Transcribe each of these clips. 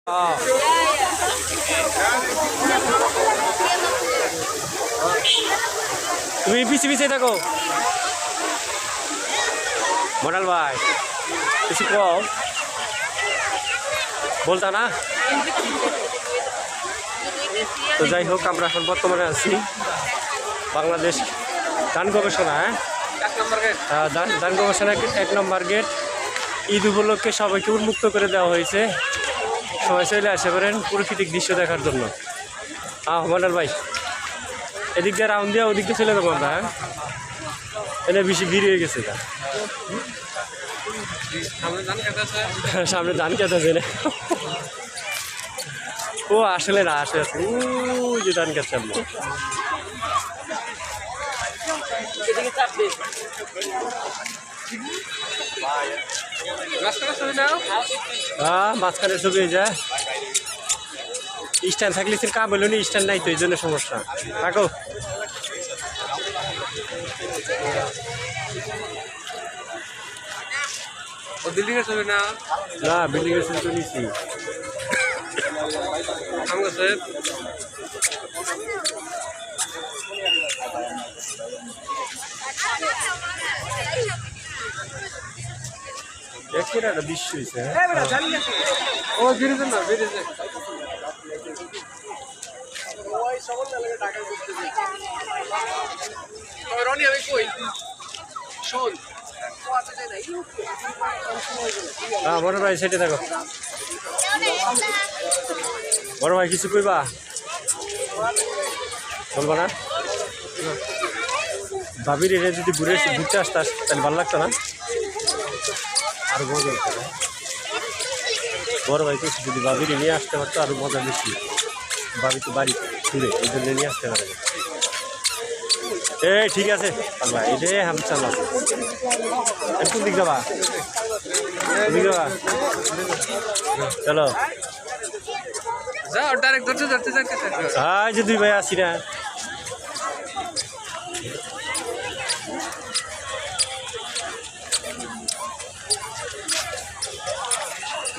তুমি পিছিয়ে পিছিয়ে থাকো মডাল ভাই, কিছু কম বলতা না। তো যাই হোক, আমরা এখন বর্তমানে আছি বাংলাদেশ ধান গবেষণা, ধান গবেষণা 1 নম্বর গেট। ঈদ উপলক্ষে সবাইকে উন্মুক্ত করে দেওয়া হয়েছে, সবাই চলে আসে পারেন প্রাকৃতিক দৃশ্য দেখার জন্য। মন্ডল ভাই, এদিক দিয়ে রাউন্ড দিয়ে ওদিক দিয়ে চলে যাবো আমরা। এটা বেশি ভিড় হয়ে গেছে, সামনে ধান খেতে আছে না। ও আসলে না, আসে আছে ওই যে ধান খেতে সামনে। মাঝখানে ছবি হয়ে যায়, স্ট্যান্ড থাকলে কাম হইল নি, স্ট্যান্ড নাই তো এই জন্য সমস্যা। থাকো বিল্ডিং এর ছবি না, না বিল্ডিং এর ছবি তো নিচ্ছি। একটা দৃশ্য হয়েছে, ও বেরিয়েছে না, বেরিয়েছে রনি। আমি কই শোন, বড় ভাই সেটা দেখো। বড় ভাই কিছু কইবা? বলবো না? ভাবির এটা যদি ঘুরতে আসতাস তাহলে ভালো লাগতো না? আরো মজা হতো না? বড় ভাই তো যদি ভাবির নিয়ে আসতে পারতো আরো মজা বেশি। ভাবি তো বাড়ি ঘুরে এই জন্য নিয়ে আসতে পারে। ঠিক আছে ভাই, এটাই হাম চালা। কোন দিক যাবা? চলো যাও, ডাইরেক্ট ধরতে ধরতে যাইতে থাকো। হ্যাঁ, যে দুই ভাই আসি না।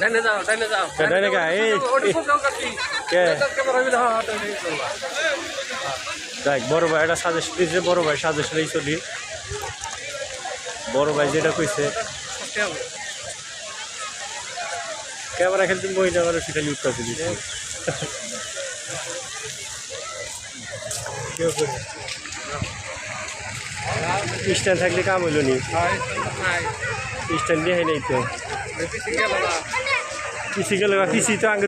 ডাইনে যাও, ডাইনে যাও, ডাইনে গা, এই কে দেখ বড় ভাই এটা সাজেশন দিয়েছে, বড় ভাই সাজেশনেই চলি। বড় ভাই যেটা কইছে ক্যামেরা খেলতে মহিলা করে সেটা ইউজ করতে দিচ্ছে। স্ট্যান্ড থাকলে কাম হইল নি, স্ট্যান্ড দিয়ে নাই তো পিছিয়ে গেল, পিছিয়ে তো আগে